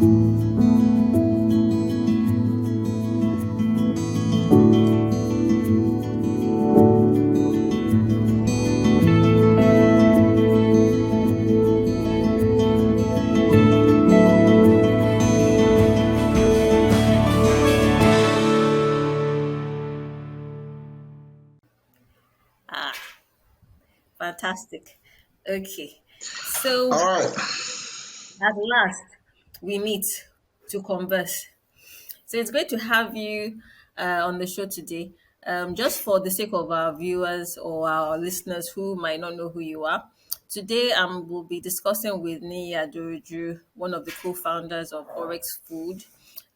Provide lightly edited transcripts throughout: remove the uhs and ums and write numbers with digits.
Ah, fantastic. Okay. So All right. at last we meet to converse. So it's great to have you on the show today. Just for the sake of our viewers or our listeners who might not know who you are, today we'll be discussing with Niyi Aderoju, one of the co-founders of Oryx Food.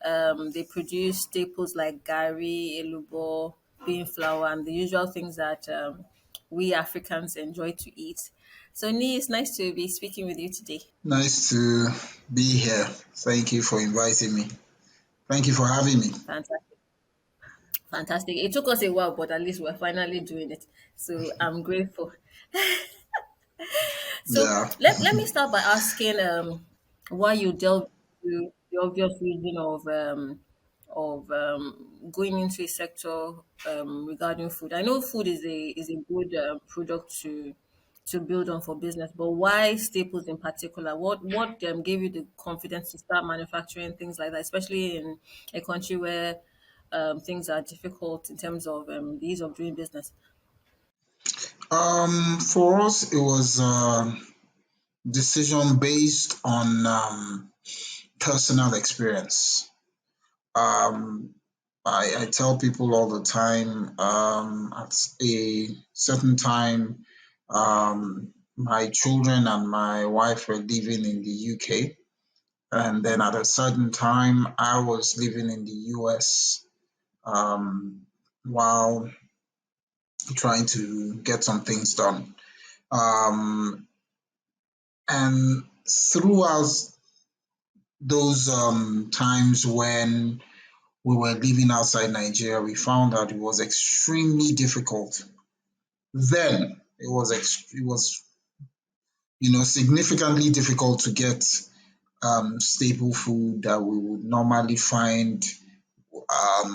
They produce staples like gari, elubo, bean flour, and the usual things that we Africans enjoy to eat. So, Niyi, it's nice to be speaking with you today. Nice to be here. Thank you for inviting me. Thank you for having me. Fantastic. Fantastic. It took us a while, but at least we're finally doing it. So I'm grateful. So Yeah. let me start by asking why you delve into the obvious reason of going into a sector regarding food. I know food is a good product to build on for business, but why staples in particular? What gave you the confidence to start manufacturing things like that, especially in a country where things are difficult in terms of the ease of doing business? For us, it was a decision based on personal experience. Um, I tell people all the time, at a certain time, my children and my wife were living in the UK. And then at a certain time, I was living in the US, while trying to get some things done. Um, and throughout those times when we were living outside Nigeria, we found that it was extremely difficult. Then it was significantly difficult to get staple food that we would normally find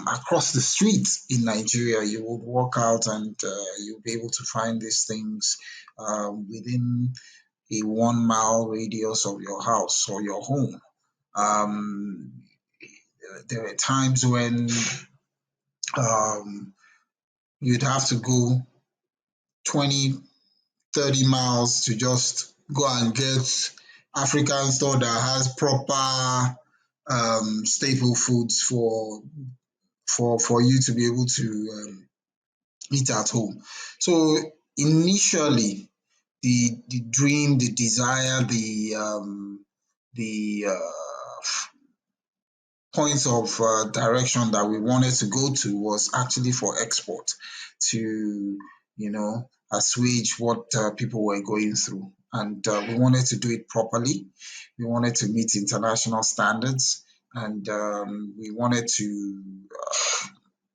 across the streets in Nigeria. You would walk out and you'll be able to find these things within a 1 mile radius of your house or your home. Um, there were times when um, you'd have to go 20, 30 miles to just go and get African store that has proper staple foods for you to be able to eat at home. So initially, the dream, the desire, the points of direction that we wanted to go to was actually for export to, assuage what people were going through. And we wanted to do it properly. We wanted to meet international standards, and we wanted to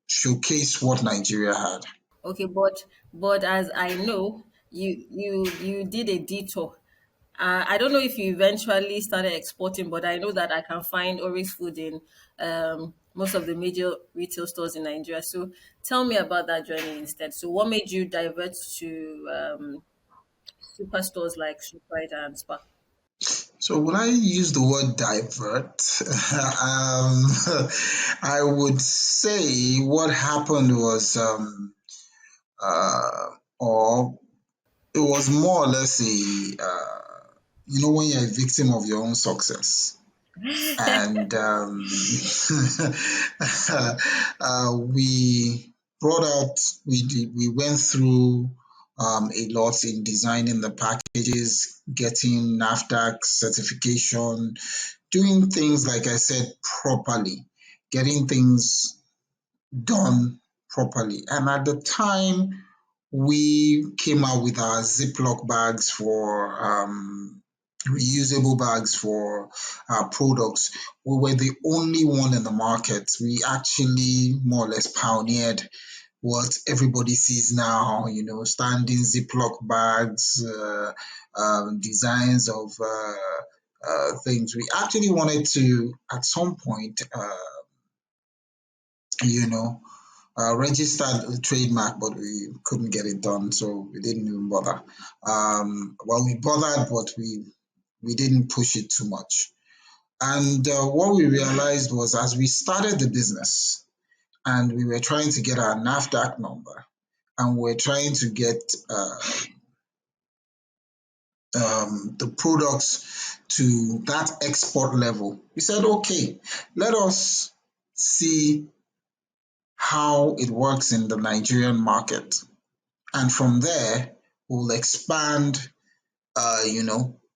showcase what Nigeria had. Okay, but as I know, you did a detour. I don't know if you eventually started exporting, but I know that I can find Oryx food in most of the major retail stores in Nigeria. So tell me about that journey instead. So what made you divert to superstores like Shoprite and SPAR? So when I use the word divert, I would say what happened was, or it was more or less when you're a victim of your own success. And we brought out, we went through a lot in designing the packages, getting NAFDAC certification, doing things, like I said, properly, getting things done properly. And at the time, we came out with our Ziploc bags for reusable bags for our products. We were the only one in the market. We actually more or less pioneered what everybody sees now, standing Ziploc bags, designs of things. We actually wanted to, at some point, you know, registered a trademark, but we couldn't get it done, so we didn't even bother. Well, we bothered, but we didn't push it too much. And what we realized was, as we started the business and we were trying to get our NAFDAC number, and we're trying to get the products to that export level, we said, okay, let us see how it works in the Nigerian market. And from there, we'll expand,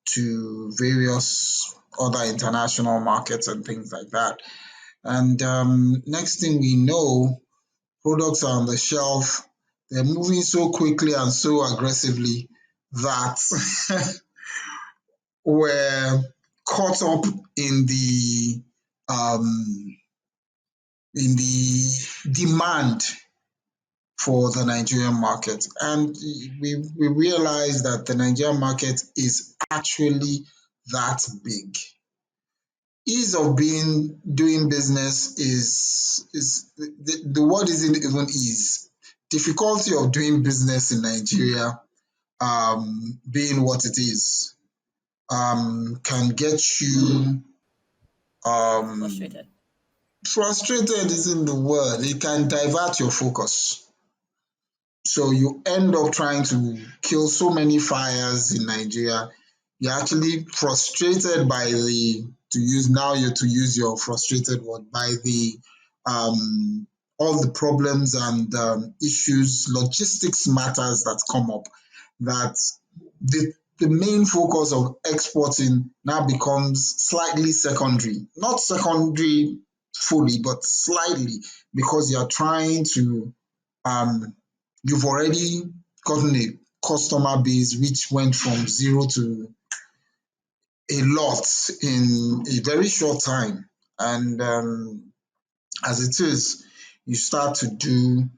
to various other international markets and things like that. And next thing we know, products are on the shelf. They're moving so quickly and so aggressively that we're caught up um, in the demand for the Nigerian market. And we realized that the Nigerian market is actually that big. Ease of being doing business is the word isn't even ease. Difficulty of doing business in Nigeria, being what it is, can get you um, Frustrated. frustrated isn't the word. It can divert your focus. So you end up trying to kill so many fires in Nigeria. You're actually frustrated by to use your frustrated word, by the all the problems and issues, logistics matters that come up, that the main focus of exporting now becomes slightly secondary. Not secondary fully, but slightly, because you're trying to um, you've already gotten a customer base which went from zero to a lot in a very short time. And as it is, you start to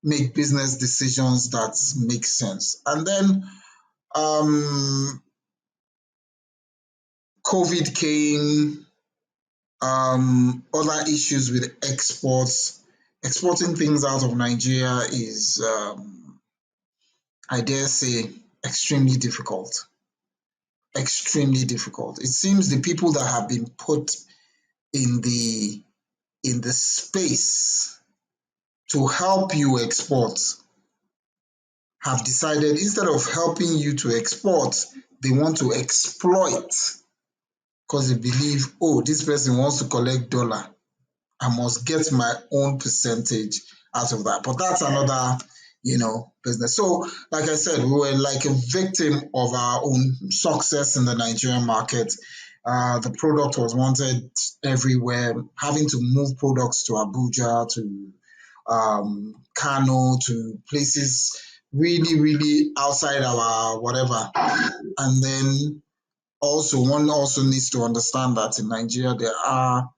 make business decisions that make sense. And then um, COVID came, other issues with exports. Exporting things out of Nigeria is, I dare say, extremely difficult. Extremely difficult. It seems the people that have been put in the space to help you export have decided, instead of helping you to export, they want to exploit, because they believe, oh, this person wants to collect dollar, I must get my own percentage out of that. But that's another, business. So, like I said, we were like a victim of our own success in the Nigerian market. The product was wanted everywhere, having to move products to Abuja, to Kano, to places really, really outside our whatever. And then one also needs to understand that in Nigeria there are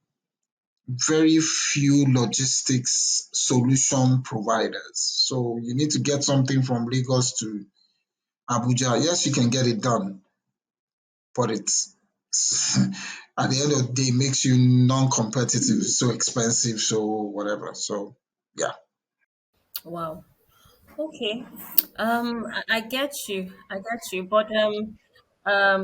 very few logistics solution providers. So you need to get something from Lagos to Abuja. Yes, you can get it done, but it's at the end of the day makes you non-competitive, so expensive, so whatever. So yeah. Wow. Okay. I get you. I get you. But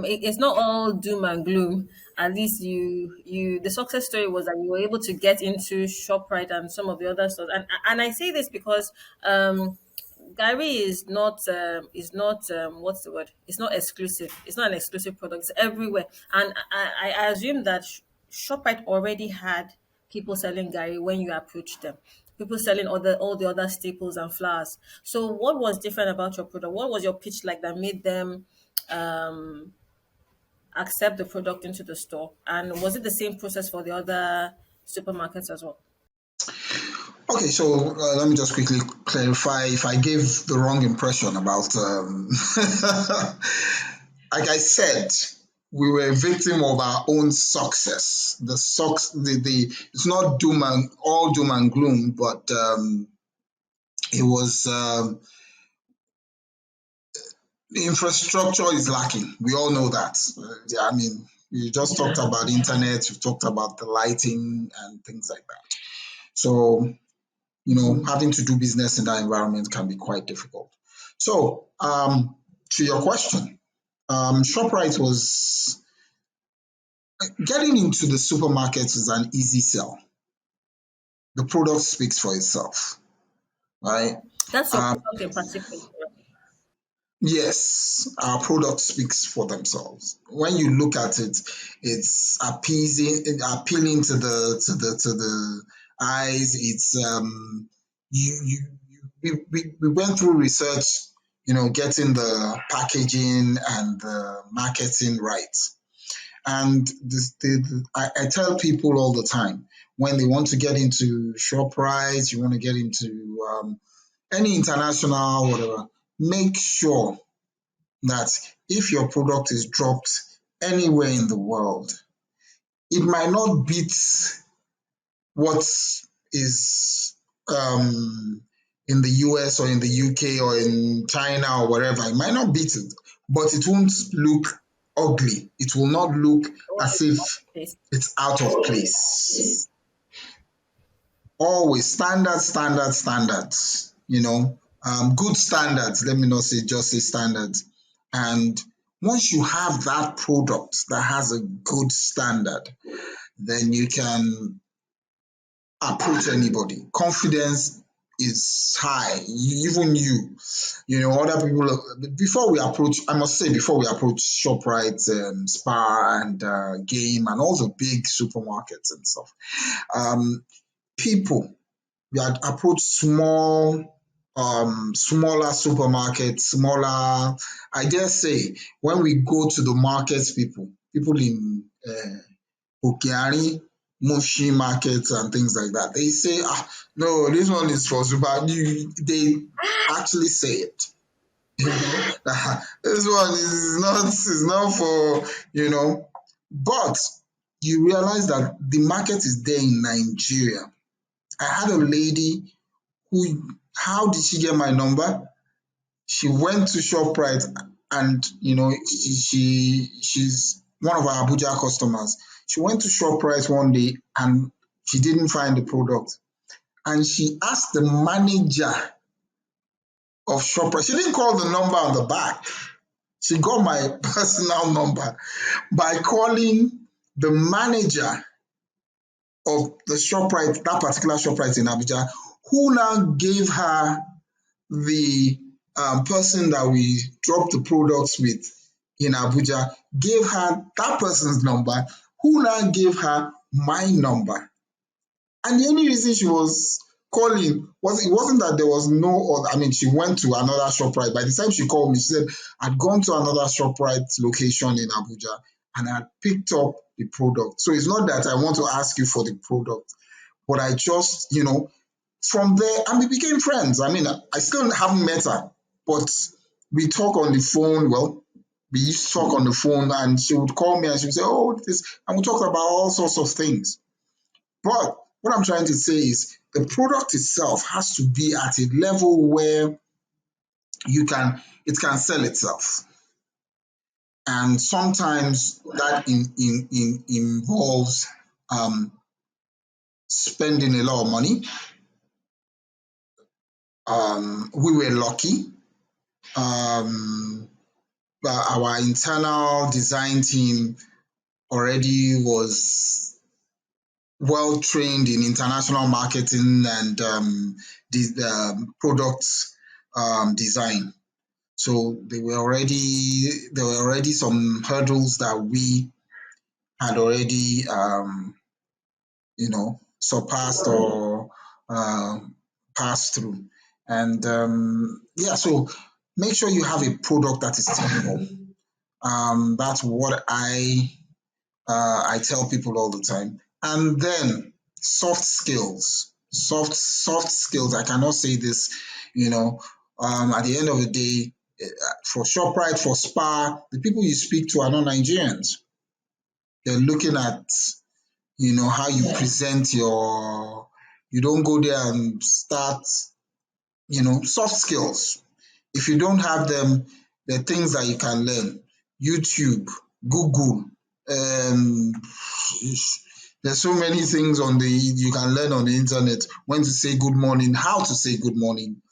it's not all doom and gloom. At least the success story was that you were able to get into Shoprite and some of the other stores. And I say this because Gary is not what's the word? It's not exclusive. It's not an exclusive product. It's everywhere. And I assume that Shoprite already had people selling Gary when you approached them. People selling all the other staples and flours. So what was different about your product? What was your pitch like that made them um, accept the product into the store? And was it the same process for the other supermarkets as well? Okay, so let me just quickly clarify if I gave the wrong impression about. Like I said, we were a victim of our own success. It's not doom and gloom, but it was the infrastructure is lacking. We all know that. Yeah, I mean, You just talked about internet, you've talked about the lighting and things like that. So, having to do business in that environment can be quite difficult. So, to your question, ShopRite was getting into the supermarkets is an easy sell. The product speaks for itself, right? That's your Um, product in particular. Yes, our product speaks for themselves. When you look at it, it's appealing to the eyes. It's we went through research, getting the packaging and the marketing right. And I tell people all the time when they want to get into Shoprite, you want to get into any international whatever, make sure that if your product is dropped anywhere in the world, it might not beat what is in the US or in the UK or in China or wherever. It might not beat it, but it won't look ugly. It will not look Or as if this. it's out of place. Always standards, good standards. Let me not say just say standards. And once you have that product that has a good standard, then you can approach anybody. Confidence is high. Even other people. Before we approach, I must say, before we approach Shoprite, SPAR, and Game, and all the big supermarkets and stuff, people we had approached smaller supermarkets, smaller. I dare say when we go to the markets, people in Okeari, Moshi markets and things like that, they say, no, this one is for super. They actually say it. This one is not for but you realize that the market is there in Nigeria. I had a lady how did she get my number? She went to Shoprite and she's one of our Abuja customers. She went to Shoprite one day and she didn't find the product. And she asked the manager of Shoprite. She didn't call the number on the back. She got my personal number by calling the manager of the Shoprite, that particular Shoprite in Abuja, who now gave her the person that we dropped the products with in Abuja, gave her that person's number, who now gave her my number. And the only reason she was calling it wasn't that there was no other, I mean, she went to another ShopRite. By the time she called me, she said, I'd gone to another ShopRite location in Abuja and I picked up the product. So it's not that I want to ask you for the product, but I just, from there, and we became friends. I mean, I still haven't met her, but we talk on the phone. Well, we used to talk on the phone, and she would call me and she would say, "Oh, this," and we talk about all sorts of things. But what I'm trying to say is the product itself has to be at a level where it can sell itself. And sometimes that involves spending a lot of money. We were lucky. Our internal design team already was well trained in international marketing and the product design. So there were already some hurdles that we had already surpassed or passed through. And so make sure you have a product that is typical. That's what I tell people all the time. And then soft skills, soft skills. I cannot say this, at the end of the day, for Shoprite, for SPAR, the people you speak to are not Nigerians. They're looking at, how you present you don't go there and start, soft skills. If you don't have them, there are things that you can learn. YouTube, Google, Um, there's so many things on the you can learn on the internet. When to say good morning, how to say good morning.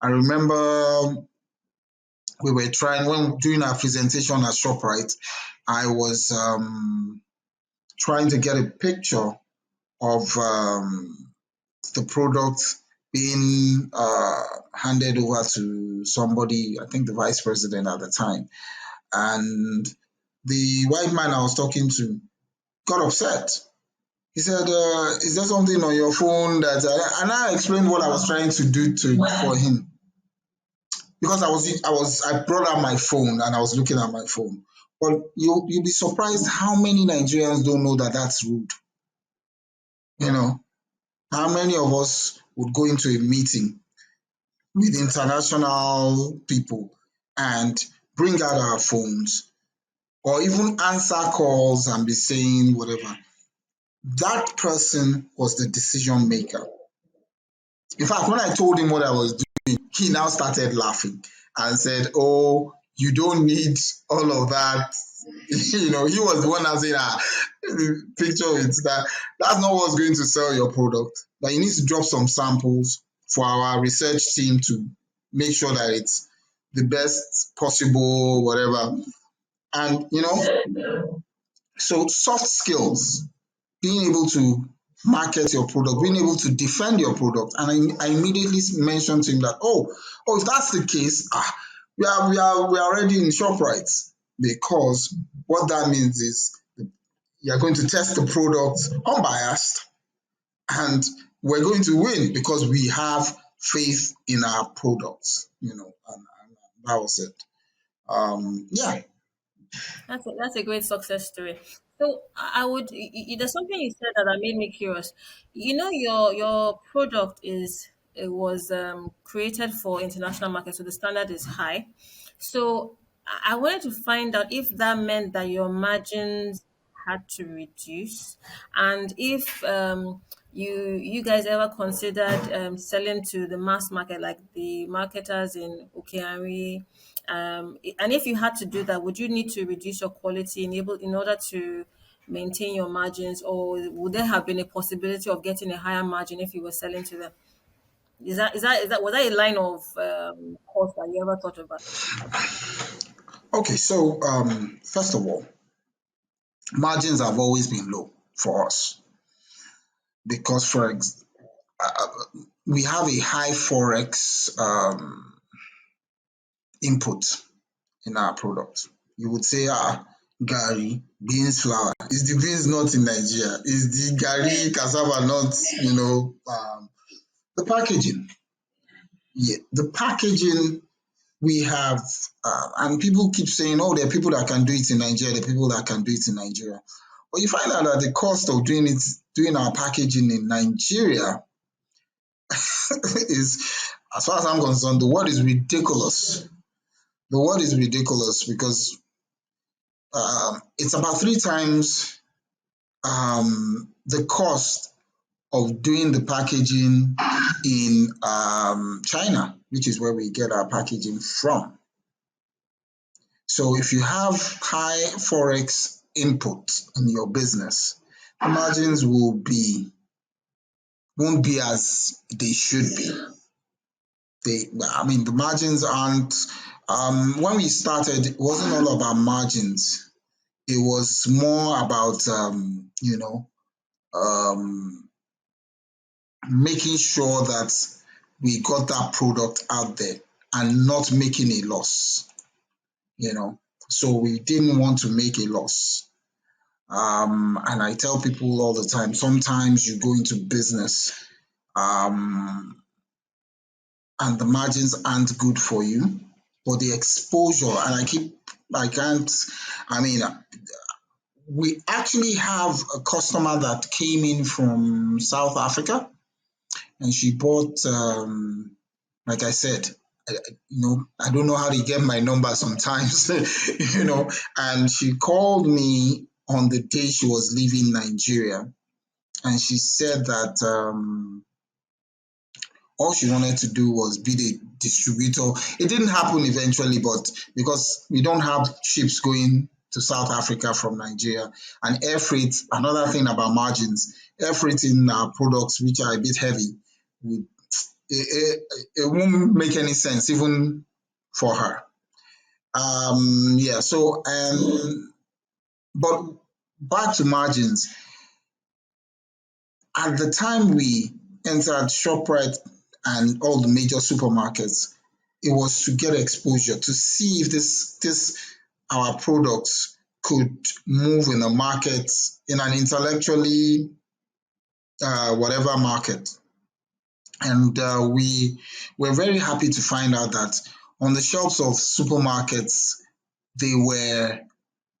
I remember we were trying when doing our presentation at Shoprite. I was trying to get a picture of the product being handed over to somebody, I think the vice president at the time. And the white man I was talking to got upset. He said, "Is there something on your phone that?" And I explained what I was trying to do to for him because I brought out my phone and I was looking at my phone. But you'll be surprised how many Nigerians don't know that that's rude. You know, how many of us would go into a meeting with international people and bring out our phones or even answer calls and be saying whatever. That person was the decision maker. In fact, when I told him what I was doing, he now started laughing and said, "Oh, you don't need all of that." He was the one that said, picture it, that's not what's going to sell your product. That you need to drop some samples for our research team to make sure that it's the best possible, whatever. And, so soft skills, being able to market your product, being able to defend your product. And I immediately mentioned to him that, if that's the case, we are already in ShopRite, because what that means is you're going to test the product unbiased and we're going to win because we have faith in our products, and that was it. Yeah. That's a great success story. So I would there's something you said that made me curious. Your product it was created for international market, so the standard is high. So I wanted to find out if that meant that your margins had to reduce, and if you guys ever considered selling to the mass market, like the marketers in Okeari, and if you had to do that, would you need to reduce your quality in order to maintain your margins, or would there have been a possibility of getting a higher margin if you were selling to them? Is that was that a line of course that you ever thought about? Okay, so first of all, margins have always been low for us because we have a high forex input in our product. You would say, gari, beans flour. Is the beans not in Nigeria? Is the gari cassava not, the packaging? Yeah, the packaging we have, and people keep saying, there are people that can do it in Nigeria, there are people that can do it in Nigeria. But you find out that the cost of doing our packaging in Nigeria is, as far as I'm concerned, the word is ridiculous. The word is ridiculous because it's about three times the cost of doing the packaging in China, which is where we get our packaging from. So if you have high forex input in your business, the margins won't be as they should be. The margins aren't. When we started, it wasn't all about margins. It was more about um, making sure that we got that product out there and not making a loss. So we didn't want to make a loss. And I tell people all the time, sometimes you go into business and the margins aren't good for you, but the exposure, and we actually have a customer that came in from South Africa and she bought, like I said, I don't know how to get my number sometimes, and she called me on the day she was leaving Nigeria and she said that all she wanted to do was be the distributor. It didn't happen eventually, but because we don't have ships going to South Africa from Nigeria. And air freight, another thing about margins, air freight in products which are a bit heavy, would, it won't make any sense even for her. Yeah, so, but back to margins. At the time we entered Shoprite and all the major supermarkets, it was to get exposure, to see if this our products could move in a market, in an intellectually whatever market. And we were very happy to find out that on the shelves of supermarkets, they were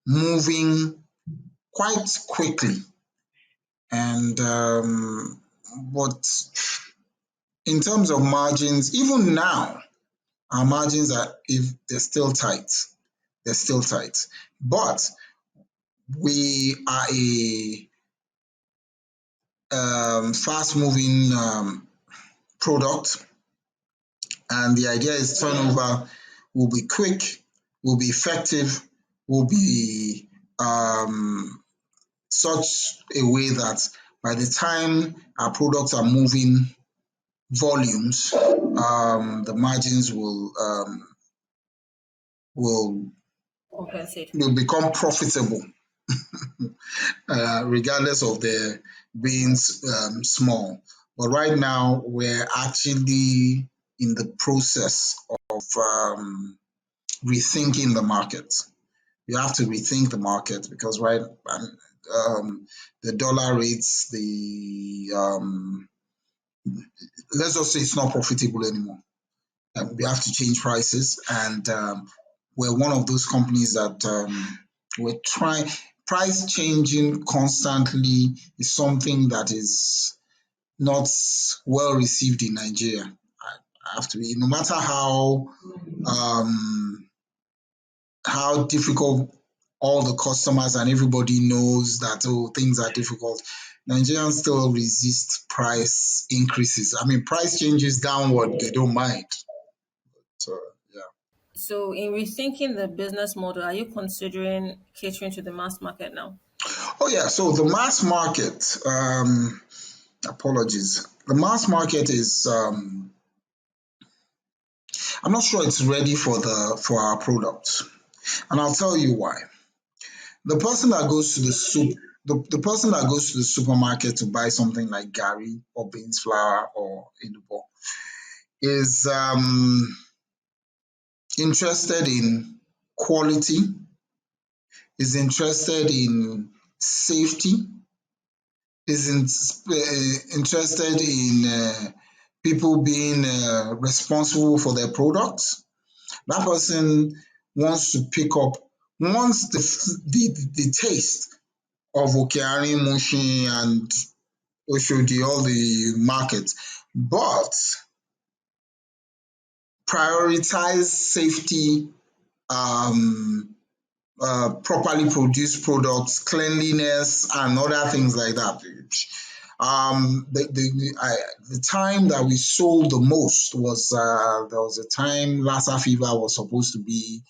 moving quite quickly. And but in terms of margins, even now, our margins are, if they're still tight, they're still tight. But we are a fast moving product, and the idea is turnover will be quick, will be effective, will be such a way that by the time our products are moving volumes, the margins will Compensate. will become profitable, regardless of their being small. But right now, we're actually in the process of rethinking the market. You have to rethink the market because the dollar rates, the let's just say it's not profitable anymore. We have to change prices, and we're one of those companies that we're trying. Price changing constantly is something that is not well received in Nigeria. I have to be, no matter how difficult all the customers and everybody knows that, oh, things are difficult, Nigerians still resist price increases. I mean, price changes downward, they don't mind. So yeah. So, in rethinking the business model, are you considering catering to the mass market now? Oh yeah. So the mass market. Apologies. The mass market is. I'm not sure it's ready for our product, and I'll tell you why. The person that goes to the person that goes to the supermarket to buy something like gari or beans flour or enubo is interested in quality, is interested in safety, is interested in people being responsible for their products. That person wants to pick up, wants the taste of Okeani, Mushin, and Oshodi, all the markets, but prioritize safety, um, properly produced products, cleanliness, and other things like that. The time that we sold the most was there was a time Lassa fever was supposed to be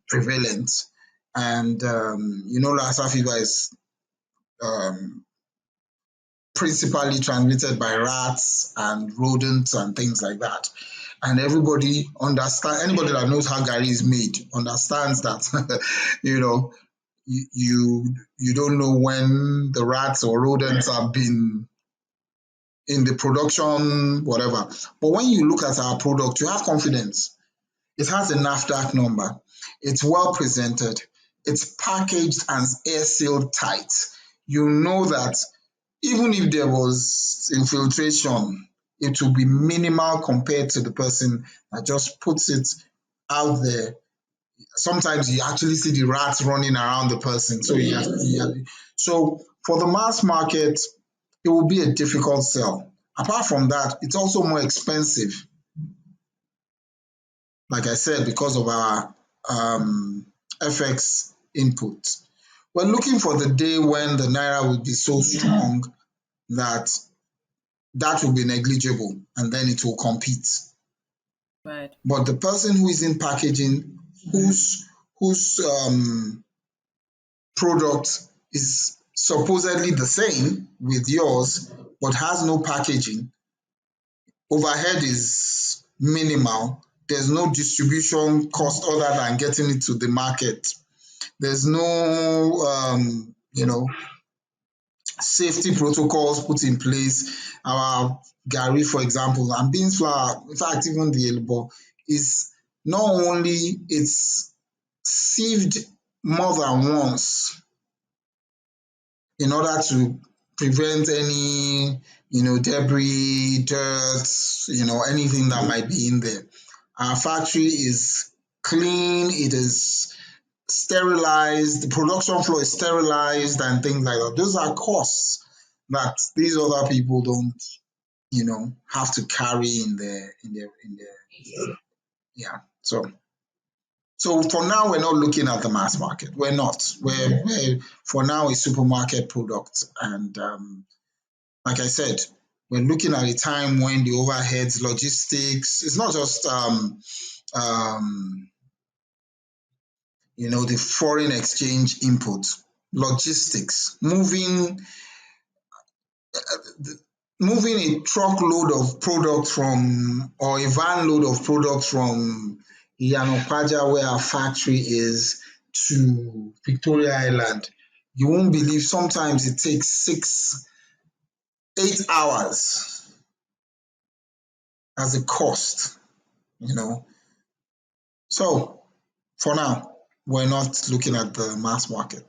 prevalent, and Lassa fever is um, principally transmitted by rats and rodents and things like that. And anybody that knows how Gary is made understands that, you don't know when the rats or rodents have been in the production, whatever. But when you look at our product, you have confidence. It has a NAFDAC number. It's well presented. It's packaged and air sealed tight. You know that even if there was infiltration, it will be minimal compared to the person that just puts it out there. Sometimes you actually see the rats running around the person. So for the mass market, it will be a difficult sell. Apart from that, it's also more expensive, like I said, because of our FX input. We're looking for the day when the naira will be so strong that that will be negligible and then it will compete. Right. But the person who is in packaging, whose product is supposedly the same with yours but has no packaging, overhead is minimal, there's no distribution cost other than getting it to the market, there's no safety protocols put in place. Our garri, for example, and beans flour, in fact, even the elbow is not only it's sieved more than once in order to prevent any, debris, dirt, anything that might be in there. Our factory is clean, it is sterilized, the production floor is sterilized and things like that. Those are costs that these other people don't, have to carry in their yeah. So for now, we're not looking at the mass market. We're not. We're for now a supermarket product, and like I said, we're looking at a time when the overheads, logistics, it's not just um, the foreign exchange input, logistics, moving a truckload of product from or a van load of product from Yanopaja, where our factory is, to Victoria Island. You won't believe sometimes it takes 8 hours as a cost, you know. So for now, we're not looking at the mass market.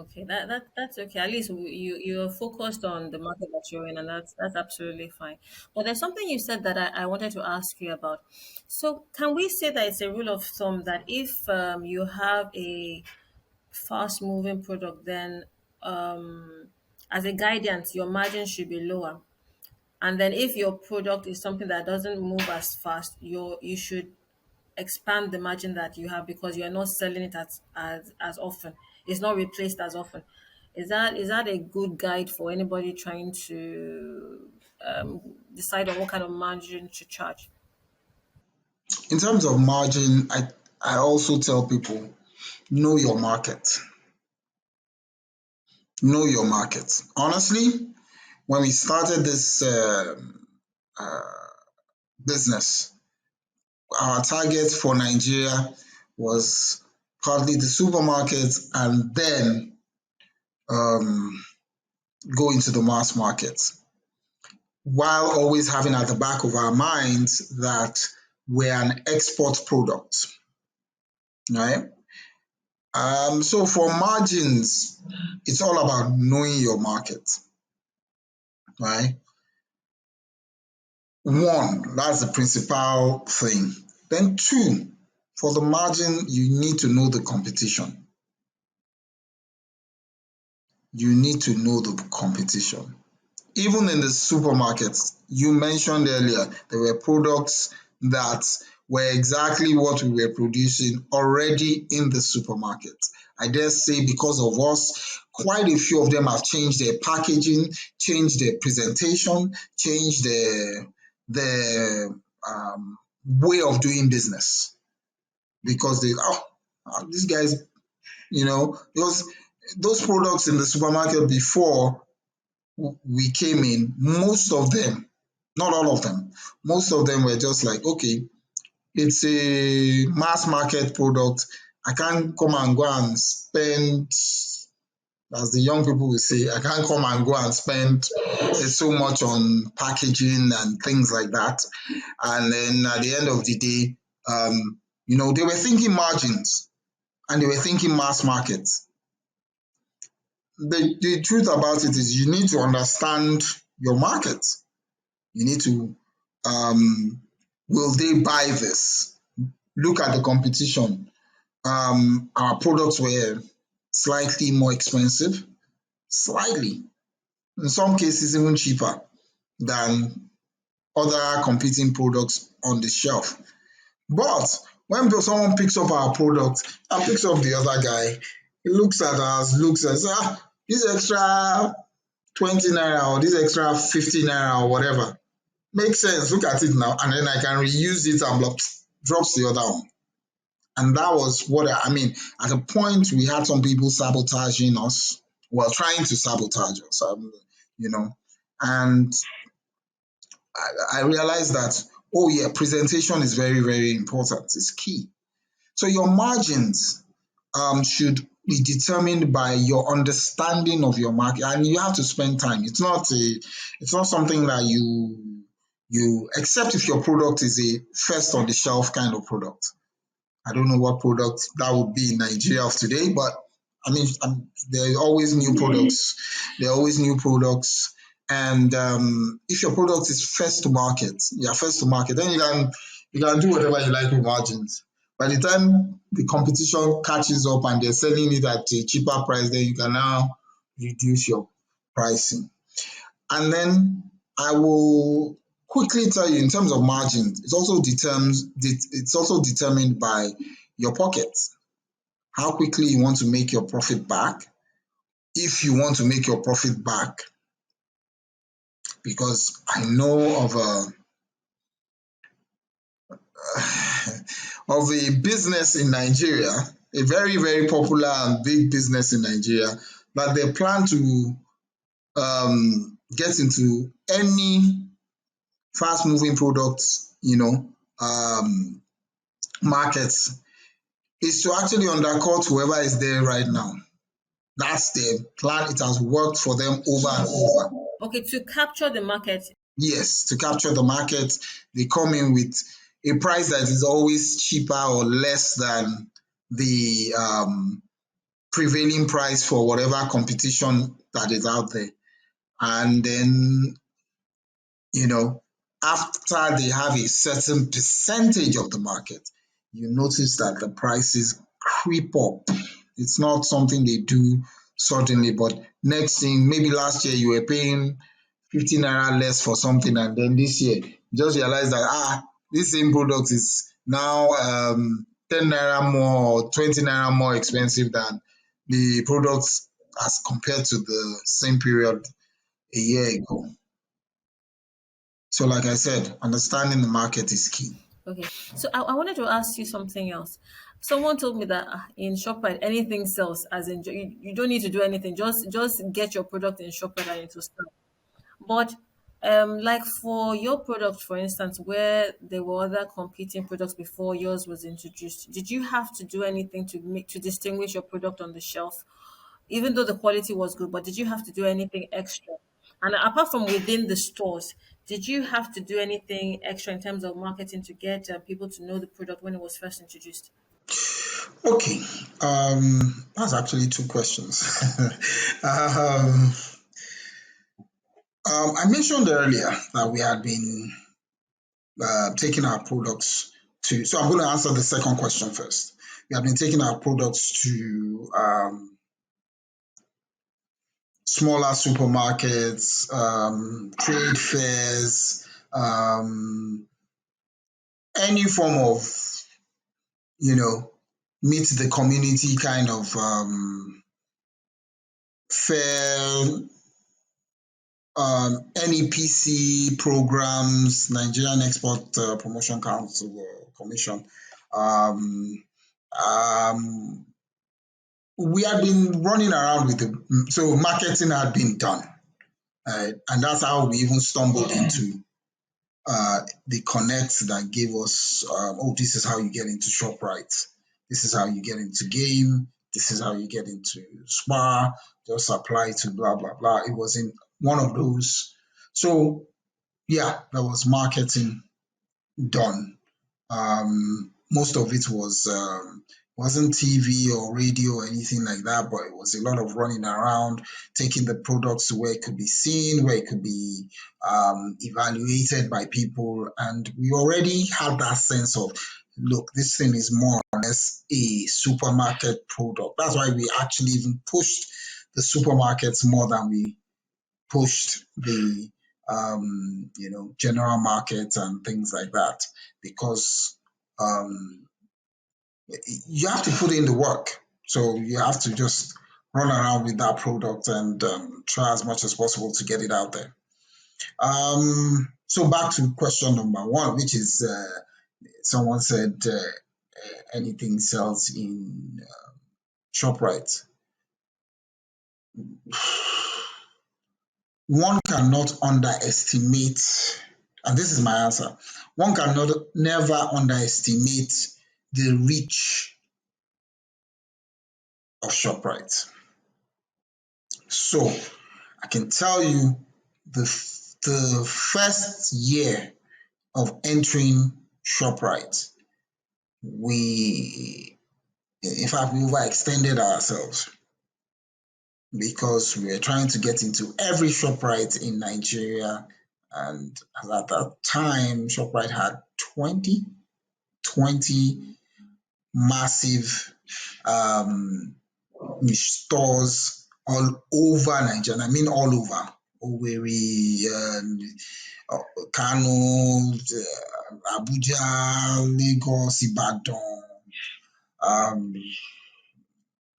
Okay, that's okay. At least you're focused on the market that you're in, and that's absolutely fine. But there's something you said that I wanted to ask you about. So can we say that it's a rule of thumb that if you have a fast moving product, then as a guidance, your margin should be lower. And then if your product is something that doesn't move as fast, you should expand the margin that you have because you're not selling it as often. It's not replaced as often. Is that a good guide for anybody trying to decide on what kind of margin to charge? In terms of margin, I also tell people know your market. Know your market. Honestly, when we started this business, our target for Nigeria was partly the supermarkets and then um, go into the mass market, while always having at the back of our minds that we're an export product, right? So for margins, it's all about knowing your market, right? One, that's the principal thing. Then two, for the margin, you need to know the competition. You need to know the competition. Even in the supermarkets, you mentioned earlier, there were products that were exactly what we were producing already in the supermarket. I dare say because of us, quite a few of them have changed their packaging, changed their presentation, changed their way of doing business because these guys, because those products in the supermarket before we came in, most of them, not all of them, most of them were just like, okay, it's a mass market product. I can't come and go and spend, as the young people will say, I can't come and go and spend so much on packaging and things like that. And then at the end of the day, they were thinking margins and they were thinking mass markets. The truth about it is you need to understand your market. You need to, will they buy this? Look at the competition. Our products were slightly more expensive, slightly, in some cases even cheaper than other competing products on the shelf. But when someone picks up our product and picks up the other guy, he looks at us, looks at us, this extra 20 naira or this extra 50 naira or whatever. Makes sense. Look at it now. And then I can reuse it and drops the other one. And that was what I mean. At a point, we had some people sabotaging us, well, trying to sabotage us, you know. And I realized that, oh, yeah, presentation is very, very important. It's key. So your margins should be determined by your understanding of your market, and you have to spend time. It's not something that you except if your product is a first on the shelf kind of product. I don't know what product that would be in Nigeria of today, but I mean, there are always new products. There are always new products. And if your product is first to market, yeah, first to market, then you can do whatever you like with margins. By the time the competition catches up and they're selling it at a cheaper price, then you can now reduce your pricing. And then I will quickly tell you in terms of margins, it's also determined by your pockets. How quickly you want to make your profit back. If you want to make your profit back, because I know of a business in Nigeria, a very, very popular and big business in Nigeria, that they plan to get into any fast moving products, markets, is to actually undercut whoever is there right now. That's the plan. It has worked for them over and over. Okay, to capture the market. Yes, to capture the market, they come in with a price that is always cheaper or less than the prevailing price for whatever competition that is out there. And then, you know, after they have a certain percentage of the market, you notice that the prices creep up. It's not something they do suddenly, but next thing, maybe last year you were paying 50 naira less for something, and then this year you just realize that this same product is now 10 naira more or 20 naira more expensive than the products as compared to the same period a year ago. So, like I said, understanding the market is key. Okay, so I wanted to ask you something else. Someone told me that in Shoprite anything sells, as in you don't need to do anything. Just get your product in Shoprite and it will sell. But like for your product, for instance, where there were other competing products before yours was introduced, did you have to do anything to distinguish your product on the shelf, even though the quality was good? But did you have to do anything extra? And apart from within the stores, did you have to do anything extra in terms of marketing to get people to know the product when it was first introduced? Okay, that's actually two questions. um, I mentioned earlier that we had been taking our products to, so I'm going to answer the second question first. We have been taking our products to smaller supermarkets, trade fairs, any form of, you know, meet the community kind of fair, NEPC programs, Nigerian Export Promotion Council Commission. Um, um, we had been running around with so marketing had been done, and that's how we even stumbled into the connect that gave us, this is how you get into ShopRite. This is how you get into game. This is how you get into SPAR. Just apply to blah, blah, blah. It was in one of those. So, yeah, there was marketing done. Most of it wasn't TV or radio or anything like that, but it was a lot of running around, taking the products to where it could be seen, where it could be evaluated by people, and we already had that sense of, look, this thing is more or less a supermarket product. That's why we actually even pushed the supermarkets more than we pushed the general market and things like that, because um, you have to put in the work. So you have to just run around with that product and try as much as possible to get it out there. So back to question number one, which is someone said, anything sells in Shoprite, one cannot underestimate, and this is my answer, one cannot never underestimate the reach of Shoprite. So I can tell you the first year of entering Shoprite, we, in fact, we overextended ourselves because we were trying to get into every Shoprite in Nigeria. And at that time, Shoprite had 20 massive um, stores all over Nigeria. I mean, all over. Owerri, Kano, Abuja, Lagos, Ibadan. Um,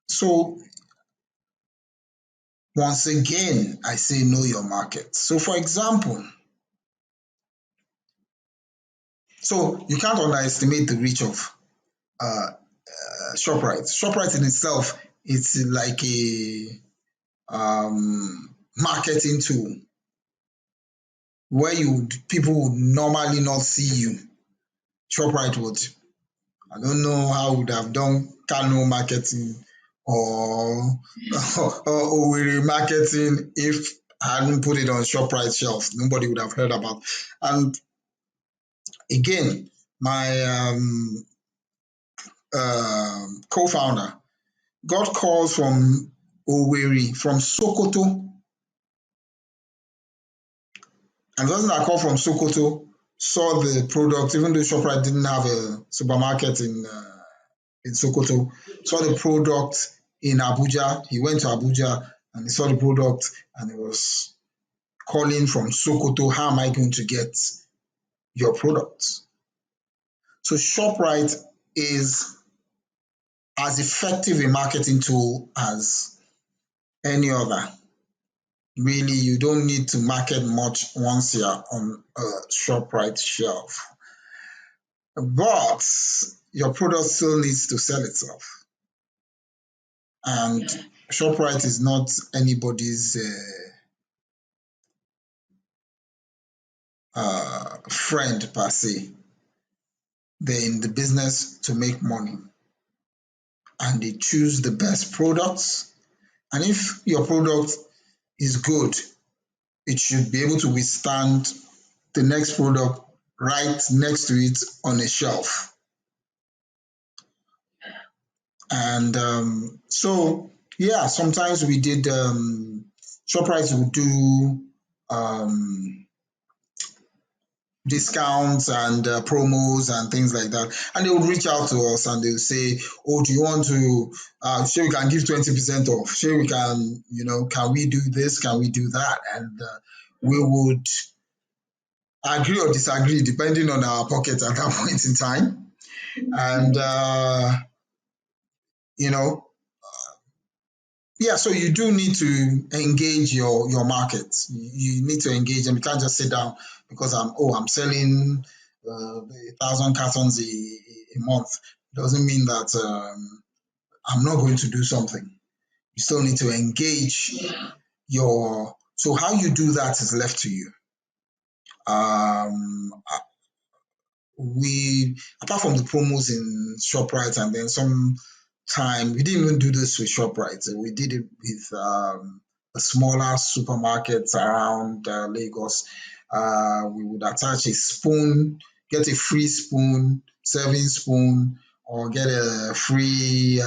so once again, I say know your market. So for example, so you can't underestimate the reach of Shoprite. Shoprite in itself, it's like a marketing tool where people would normally not see you. Shoprite would. I don't know how would have done Kano marketing or or Owerri marketing if I hadn't put it on Shoprite shelf. Nobody would have heard about. And again, my co-founder got calls from Owerri, from Sokoto, and the person that called from Sokoto saw the product, even though Shoprite didn't have a supermarket in Sokoto, saw the product in Abuja. He went to Abuja and he saw the product and he was calling from Sokoto, how am I going to get your product? So Shoprite is as effective a marketing tool as any other. Really, you don't need to market much once you're on a Shoprite shelf. But your product still needs to sell itself. And Shoprite is not anybody's friend per se. They're in the business to make money and they choose the best products. And if your product is good, it should be able to withstand the next product right next to it on a shelf. And so, yeah, sometimes we did, Shoprite would do discounts and promos and things like that. And they would reach out to us and they would say, oh, do you want to, sure, we can give 20% off. Sure, we can, can we do this? Can we do that? And we would agree or disagree depending on our pocket at that point in time. And, you know, yeah, so you do need to engage your market. You need to engage them. You can't just sit down because I'm selling 1,000 cartons a month. Doesn't mean that I'm not going to do something. You still need to engage so how you do that is left to you. We, apart from the promos in Shoprite, and then some time we didn't even do this with Shoprite. We did it with the smaller supermarkets around Lagos. We would attach a spoon, get a free spoon, serving spoon, or get a free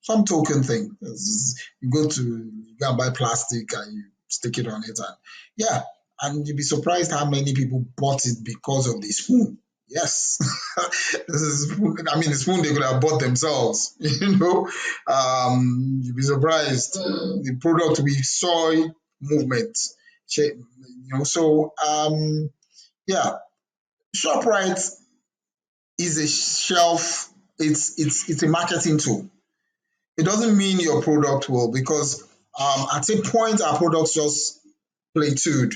some token thing. You go and buy plastic and you stick it on it, and yeah, and you'd be surprised how many people bought it because of the spoon. Yes, the spoon they could have bought themselves. You'd be surprised the product we saw movement. So yeah, Shoprite is a shelf. It's a marketing tool. It doesn't mean your product will, because at a point our products just plateaued.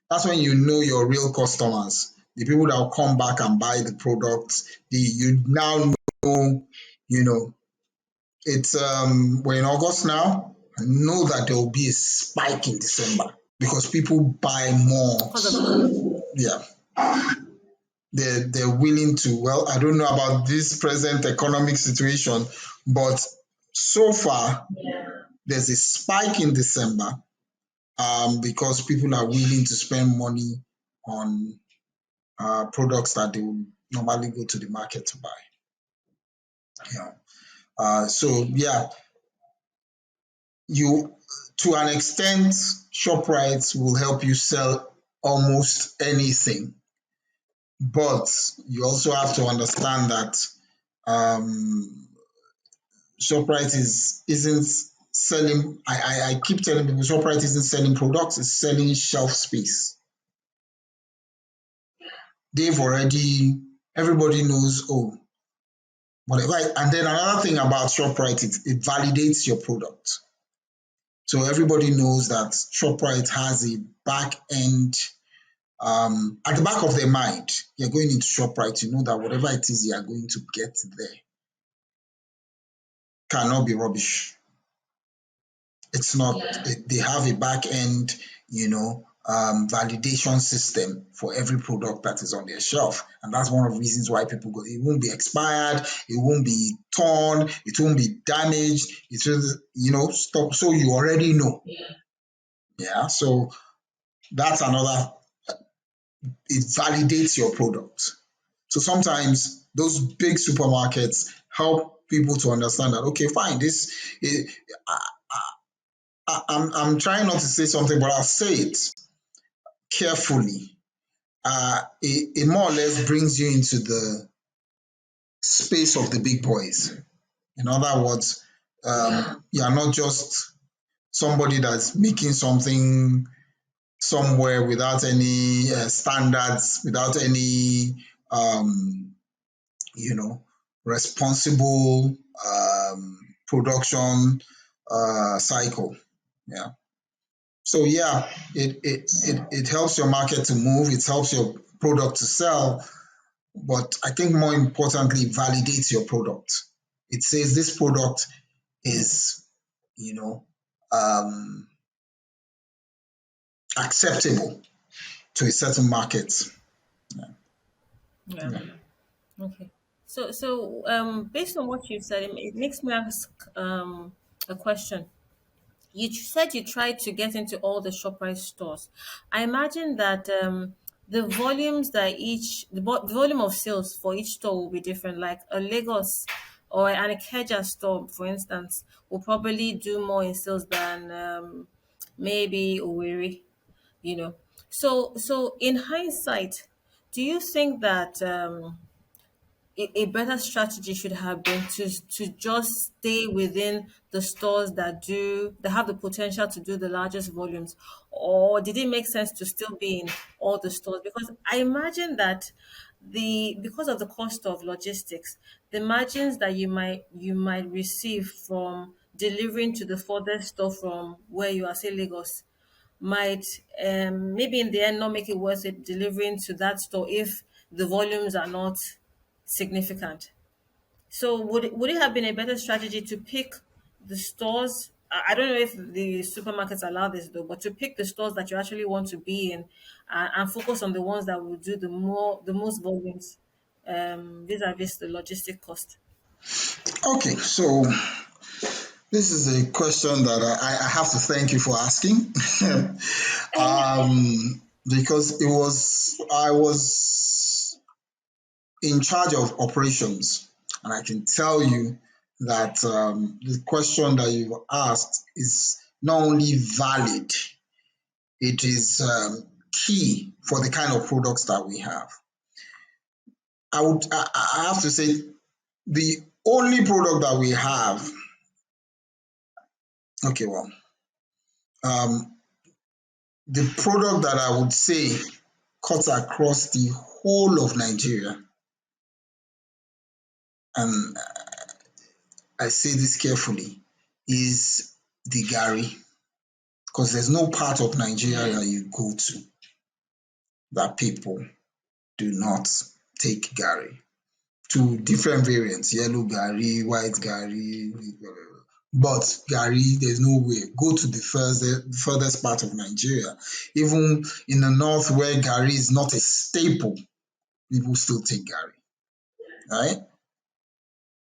That's when you know your real customers, the people that will come back and buy the products. You now know know, you know, it's we're in August now. I know that there will be a spike in December because people buy more. Because of the cost. Yeah, they're willing to. Well, I don't know about this present economic situation, but so far there's a spike in December because people are willing to spend money on products that they would normally go to the market to buy. You know, so yeah, you to an extent, Shoprite will help you sell almost anything, but you also have to understand that um, Shoprite isn't selling. I keep telling people Shoprite isn't selling products; it's selling shelf space. They've already everybody knows. Oh, whatever. And then another thing about Shoprite, it validates your product. So everybody knows that Shoprite has a back end. At the back of their mind, you're going into Shoprite, you know that whatever it is you are going to get there cannot be rubbish. It's not, they have a back end, validation system for every product that is on their shelf. And that's one of the reasons why people go, it won't be expired, it won't be torn, it won't be damaged, it will, stop. So you already know. Yeah. So that's another, it validates your product. So sometimes those big supermarkets help people to understand that, okay, fine, I'm trying not to say something, but I'll say it carefully. It more or less brings you into the space of the big boys. In other words, you are not just somebody that's making something somewhere without any standards, without any, you know, responsible production cycle. Yeah. So yeah, it helps your market to move. It helps your product to sell. But I think more importantly, it validates your product. It says this product is, you know, um, acceptable to a certain market. Yeah. Okay. So based on what you said, it makes me ask a question. You said you tried to get into all the ShopRite stores. I imagine that the volume of sales for each store will be different. Like a Lagos or an Ikeja store, for instance, will probably do more in sales than maybe Owerri. You know. So in hindsight, do you think that a better strategy should have been to just stay within the stores that have the potential to do the largest volumes, or did it make sense to still be in all the stores? Because I imagine that the because of the cost of logistics, the margins that you might receive from delivering to the furthest store from where you are, say Lagos, might maybe in the end not make it worth it delivering to that store if the volumes are not significant. So would it have been a better strategy to pick the stores? I don't know if the supermarkets allow this though, but to pick the stores that you actually want to be in, and focus on the ones that will do the most volumes, vis-a-vis the logistic cost. Okay, so this is a question that I have to thank you for asking. Because I was in charge of operations, and I can tell you that the question that you've asked is not only valid, it is key for the kind of products that we have. I have to say the only product that we have, okay, well, um, the product that I would say cuts across the whole of Nigeria, and I say this carefully, is the Gary. Because there's no part of Nigeria that you go to that people do not take Gary to different variants, yellow gari, white gari, but gari, there's no way. Go to the furthest part of Nigeria. Even in the north where gari is not a staple, people still take gari, right?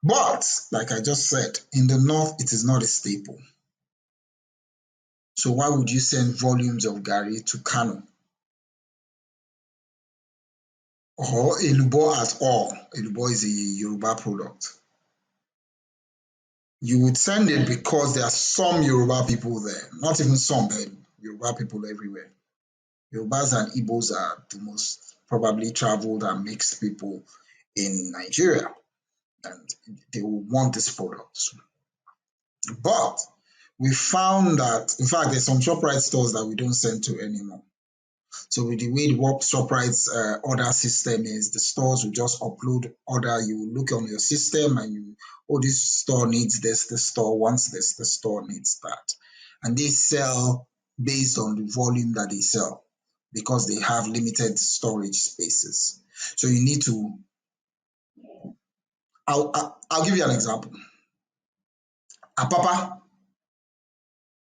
But like I just said, in the north, it is not a staple. So why would you send volumes of gari to Kano or Elubo at all? Elubo is a Yoruba product. You would send it because there are some Yoruba people there, not even some, but Yoruba people everywhere. Yorubas and Igbos are the most probably traveled and mixed people in Nigeria, and they will want this product. But we found that, in fact, there's some Shoprite stores that we don't send to anymore. So with the way the work Shoprite's order system is, the stores will just upload order. You look on your system and you, oh, this store needs this, this store wants this, this store needs that. And they sell based on the volume that they sell because they have limited storage spaces. So you need to, I'll give you an example. Apapa,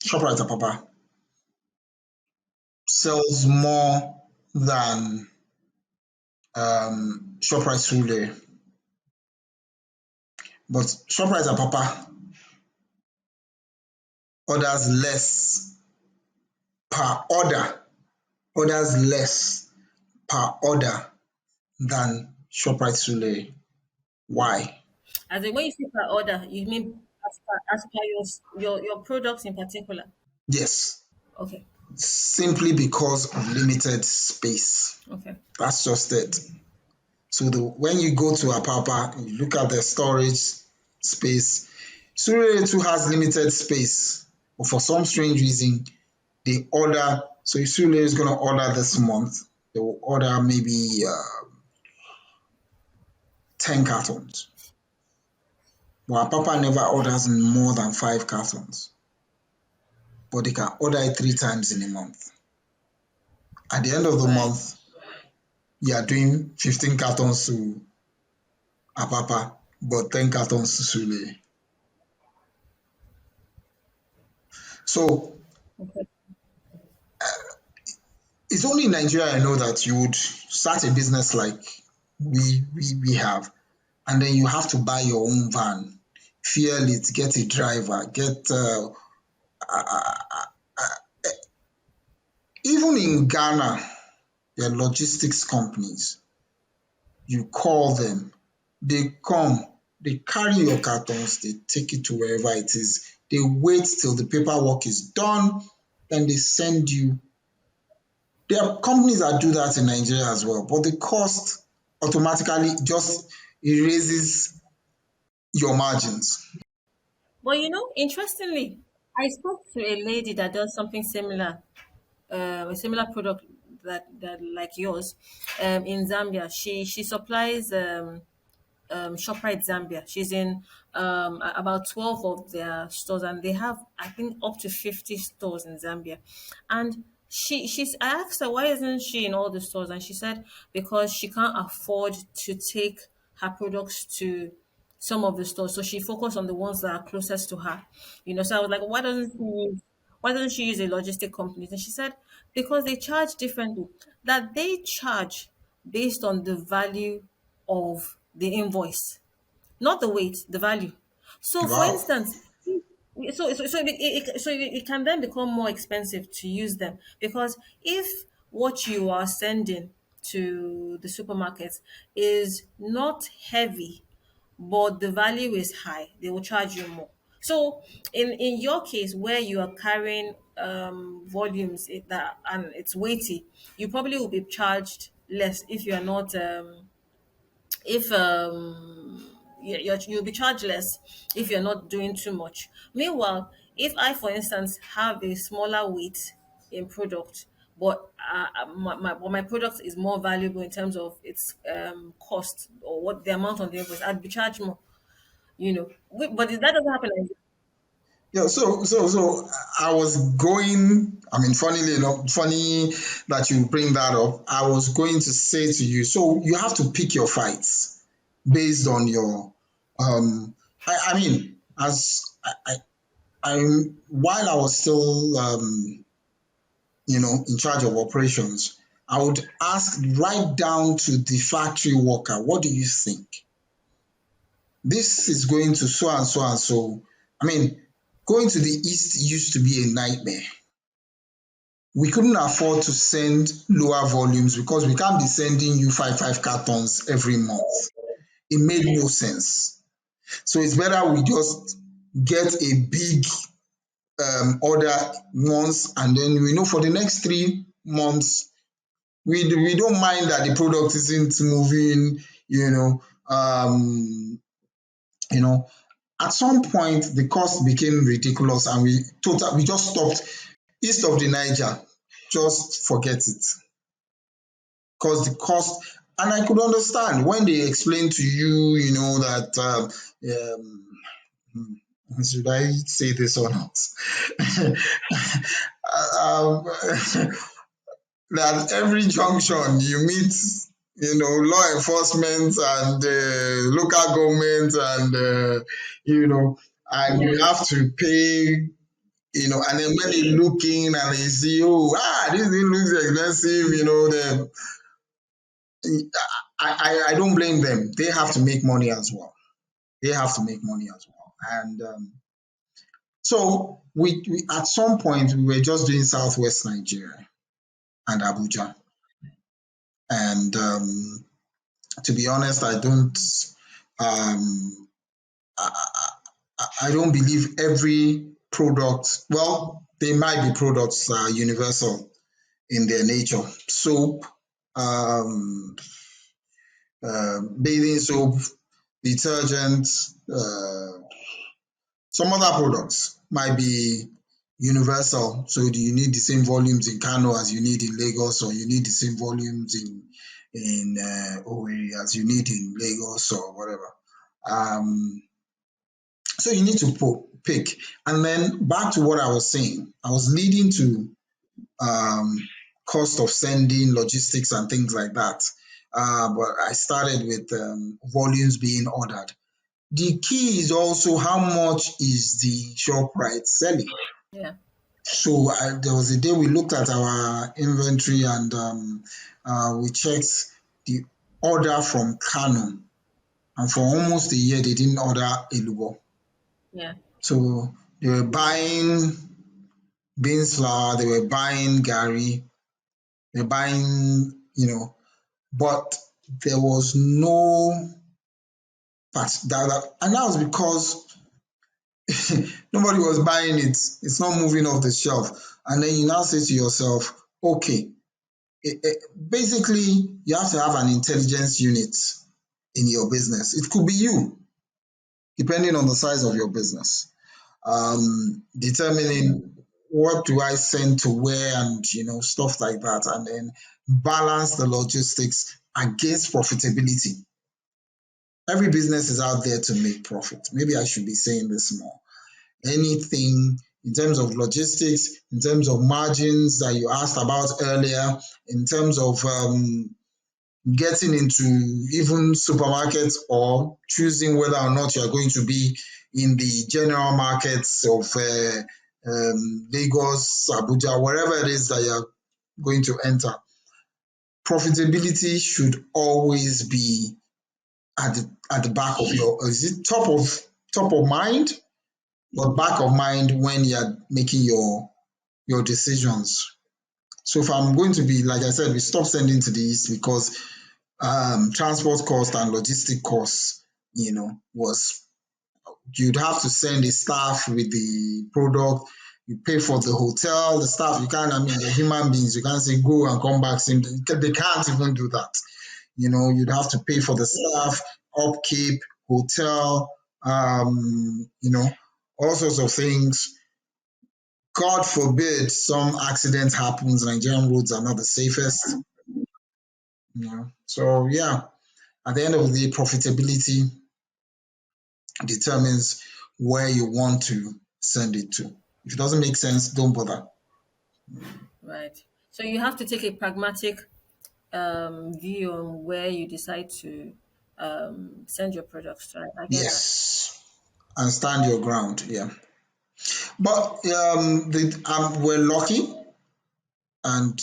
Shoprite Apapa sells more than Shoprite Sule. But Shoprite Apapa orders less per order, orders less per order than Shoprite Sule. Why? As in, when you say per order, you mean as per your products in particular? Yes, Okay. simply because of limited space. Okay. That's just it. So when you go to Apapa, you look at the storage space. Sule too has limited space, but for some strange reason, they order. So if Sule is going to order this month, they will order maybe 10 cartons. But Papa never orders more than 5 cartons. But they can order it 3 times in a month. At the end of the Right. month, you are doing 15 cartons to Apapa, but 10 cartons to Sule. So Okay. it's only in Nigeria I know that you would start a business like we have, and then you have to buy your own van, fuel it, get a driver, get even in Ghana, there are logistics companies. You call them, they come, they carry your cartons, they take it to wherever it is. They wait till the paperwork is done, then they send you. There are companies that do that in Nigeria as well, but the cost automatically just erases your margins. But interestingly, I spoke to a lady that does something similar, a similar product that like yours, in Zambia. She supplies Shoprite Zambia. She's in about 12 of their stores, and they have, I think, up to 50 stores in Zambia. And I asked her why isn't she in all the stores, and she said because she can't afford to take her products to some of the stores, so she focused on the ones that are closest to her. So I was like, why doesn't she use a logistic company? And she said because they charge differently. That they charge based on the value of the invoice, not the weight, the value. So, for Wow. instance, it can then become more expensive to use them because if what you are sending to the supermarket is not heavy, but the value is high, they will charge you more. So, in your case, where you are carrying volumes that and it's weighty, you probably will be charged less if you are not if you'll be charged less if you're not doing too much. Meanwhile, if I, for instance, have a smaller weight in product, but my product is more valuable in terms of its cost or what the amount on the invoice, I'd be charged more. But that doesn't happen. Yeah, so I was going, I mean, funnily enough, funny that you bring that up. I was going to say to you, so you have to pick your fights. based on your I mean, as I while I was still in charge of operations, I would ask right down to the factory worker, what do you think? This is going to so and so and so. I mean, going to the east used to be a nightmare. We couldn't afford to send lower volumes because we can't be sending you five cartons every month. It made no sense. So it's better we just get a big order once, and then we know for the next 3 months we don't mind that the product isn't moving. You know, at some point the cost became ridiculous, and we just stopped east of the Niger. Just forget it, because the cost. And I could understand when they explained to you, that should I say this or not? um, that every junction you meet, law enforcement and local government, and and you have to pay. And then when they look in and they see, oh, this thing looks expensive, I don't blame them. They have to make money as well. They have to make money as well. And so we at some point we were just doing Southwest Nigeria and Abuja. And to be honest, um, I don't believe every product. Well, they might be products universal in their nature. Soap, um, bathing soap, detergent, some other products might be universal. So do you need the same volumes in Kano as you need in Lagos, or you need the same volumes in Owerri as you need in Lagos, or whatever. Um, so you need to pick. And then back to what I was saying, I was leading to um, cost of sending, logistics, and things like that. But I started with volumes being ordered. The key is also how much is the Shoprite selling. Yeah. So there was a day we looked at our inventory, and we checked the order from Kano, and for almost a year they didn't order elubo. Yeah. So they were buying beans flour, they were buying gari, they were buying, but there was no and that was because nobody was buying it. It's not moving off the shelf. And then you now say to yourself, okay, basically you have to have an intelligence unit in your business. It could be you, depending on the size of your business. Determining what do I send to where, and stuff like that, and then balance the logistics against profitability. Every business is out there to make profit. Maybe I should be saying this more. Anything in terms of logistics, in terms of margins that you asked about earlier, in terms of getting into even supermarkets, or choosing whether or not you are going to be in the general markets of Lagos, Abuja, wherever it is that you're going to enter. Profitability should always be at the back of your, is it top of mind, but back of mind when you're making your decisions. So if I'm going to be, like I said, we stopped sending to the east because transport cost and logistic costs, was, you'd have to send a staff with the product. You pay for the hotel, the staff. You can't. I mean, they're human beings. You can't say go and come back. Same. They can't even do that. You'd have to pay for the staff, upkeep, hotel, all sorts of things. God forbid some accident happens. Nigerian roads are not the safest. So yeah, at the end of the day, profitability determines where you want to send it to. If it doesn't make sense, don't bother. Right. So you have to take a pragmatic view on where you decide to send your products. Right? I get that. Yes, and stand your ground. Yeah, but we're lucky, and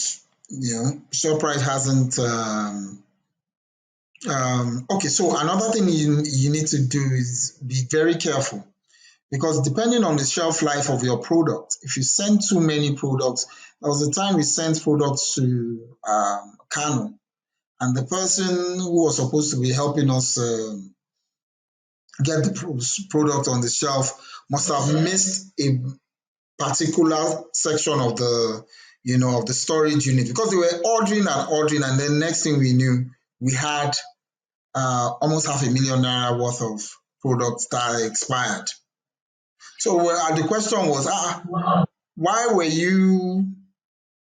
Shoprite hasn't. Okay, so another thing you need to do is be very careful because depending on the shelf life of your product, if you send too many products, there was a time we sent products to Kano, and the person who was supposed to be helping us get the product on the shelf must have missed a particular section of the storage unit because they were ordering, and then next thing we knew, we had almost half a million naira worth of products that expired. So the question was, why were you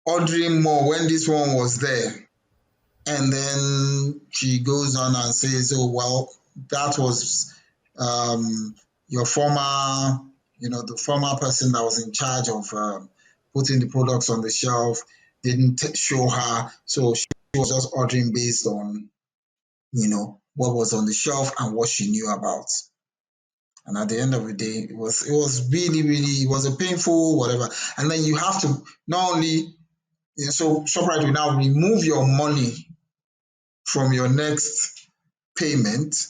ordering more when this one was there? And then she goes on and says, oh, well, that was um, your former, the former person that was in charge of putting the products on the shelf didn't show her. So she was just ordering based on, what was on the shelf and what she knew about. And at the end of the day, it was really, really, it was a painful whatever. And then you have to not only, so Shoprite will now remove your money from your next payment,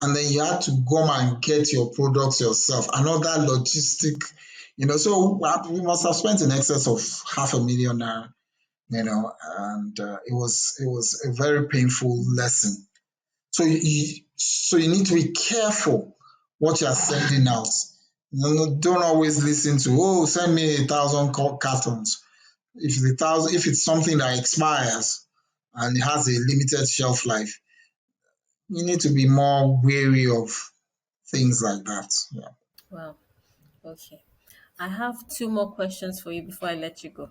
and then you have to go and get your products yourself. Another logistic, so we must have spent in excess of half a million naira, and it was a very painful lesson. So you need to be careful what you are sending out. Don't always listen to, oh, send me 1,000 cartons. If it's something that expires and it has a limited shelf life, you need to be more wary of things like that. Yeah. Wow. Okay. I have two more questions for you before I let you go.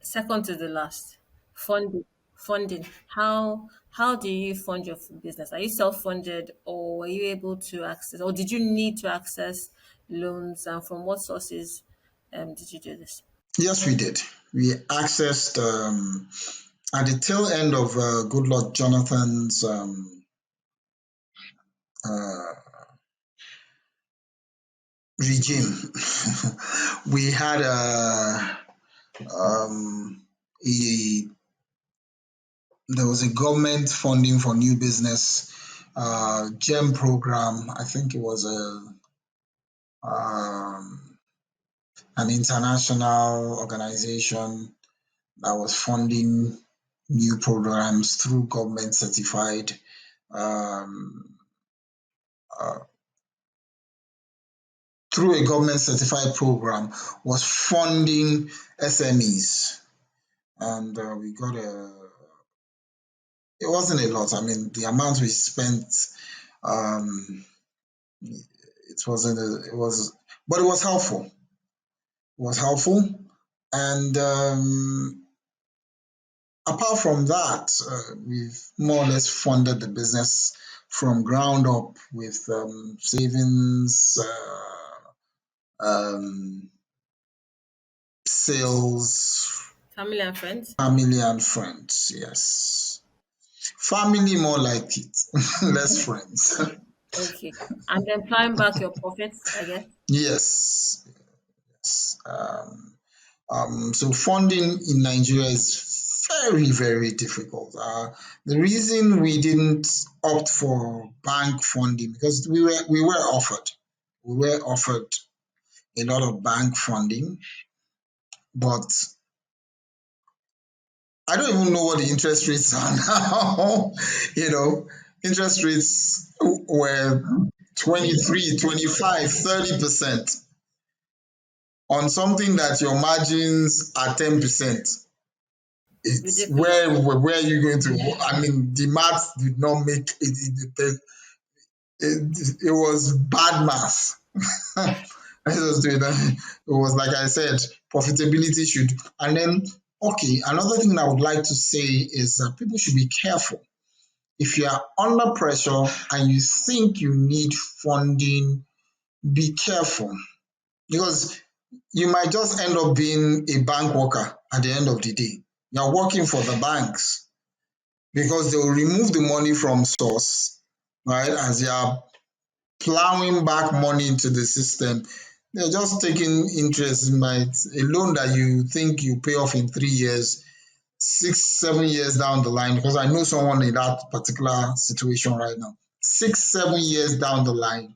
Second to the last, funding. Funding. How do you fund your business? Are you self-funded, or were you able to access, or did you need to access loans? And from what sources did you do this? Yes, we did. We accessed at the tail end of Goodluck Jonathan's uh, regime. We had a there was a government funding for new business GEM program. I think it was an international organization that was funding new programs through government certified um, uh, through a government certified program was funding SMEs, and we got it wasn't a lot. I mean, the amount we spent, um, it wasn't it was, but it was helpful. It was helpful, and apart from that, we've more or less funded the business from ground up with savings, um, sales, Family and friends? family and friends. Yes, family more like it, less friends. Okay. And then plowing back your profits, I guess. Yes, yes. So funding in Nigeria is very, very difficult. The reason we didn't opt for bank funding because we were offered a lot of bank funding, but I don't even know what the interest rates are now. Interest rates were 23, 25, 30% on something that your margins are 10%. It's Ridiculous. where are you going to? I mean, the math did not make it was bad math. Let us do it. It was like I said, profitability should. And then, okay, another thing I would like to say is that people should be careful. If you are under pressure and you think you need funding, be careful because you might just end up being a bank worker at the end of the day. You're working for the banks. because they will remove the money from source, right? As they are plowing back money into the system, they're just taking interest. Might a loan that you think you pay off in 3 years, 6, 7 years down the line, because I know someone in that particular situation right now. 6, 7 years down the line,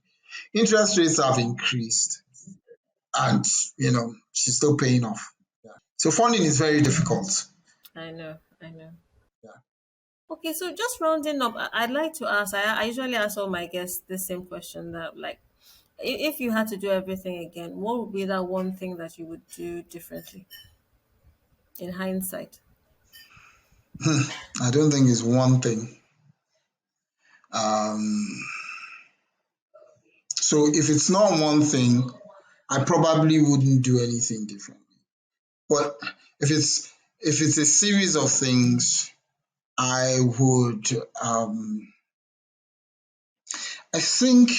interest rates have increased, and she's still paying off. So funding is very difficult. I know, I know. Yeah. Okay, so just rounding up, I'd like to ask. I usually ask all my guests the same question that, like, if you had to do everything again, what would be that one thing that you would do differently in hindsight? I don't think it's one thing. Um, so if it's not one thing, I probably wouldn't do anything different. But if it's a series of things, I would. I think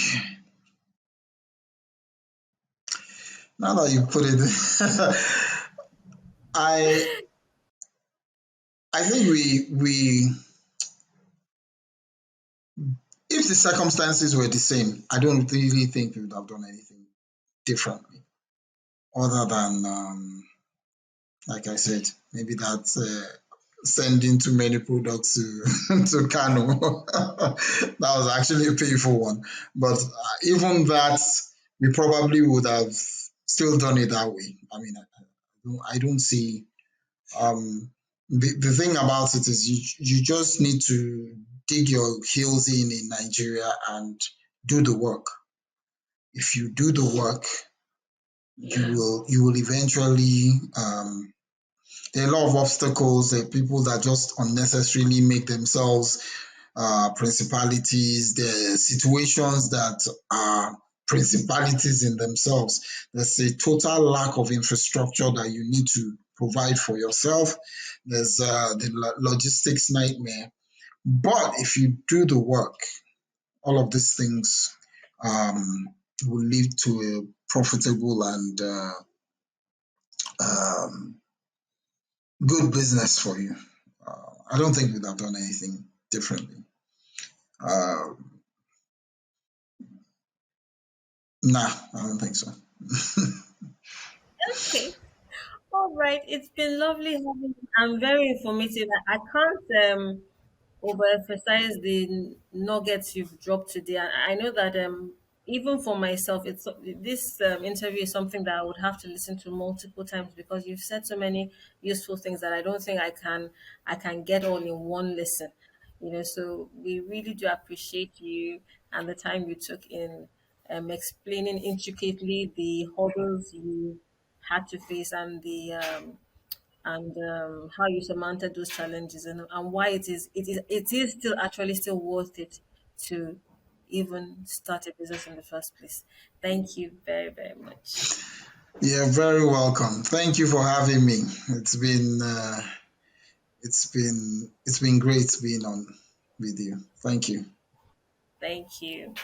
now that you put it, I I think we if the circumstances were the same, I don't really think we would have done anything differently, other than like I said, maybe that's sending too many products to to Kano. That was actually a painful one, but even that, we probably would have still done it that way. I mean, I don't see. The thing about it is you just need to dig your heels in Nigeria and do the work. If you do the work, you will eventually. There are a lot of obstacles. There are people that just unnecessarily make themselves principalities. There are situations that are principalities in themselves. There's a total lack of infrastructure that you need to provide for yourself. There's the logistics nightmare. But if you do the work, all of these things will lead to a profitable and um, good business for you. I don't think we'd have done anything differently. Uh, nah, I don't think so. Okay. All right. It's been lovely having you. I'm very informative. I can't overemphasize the nuggets you've dropped today. I know that even for myself, it's this interview is something that I would have to listen to multiple times because you've said so many useful things that I don't think I can get all in one listen. So we really do appreciate you and the time you took in explaining intricately the hurdles you had to face and how you surmounted those challenges and why it is still actually still worth it to even start a business in the first place. Thank you very, very much. You're very welcome. Thank you for having me. It's been great being on with you. Thank you. Thank you.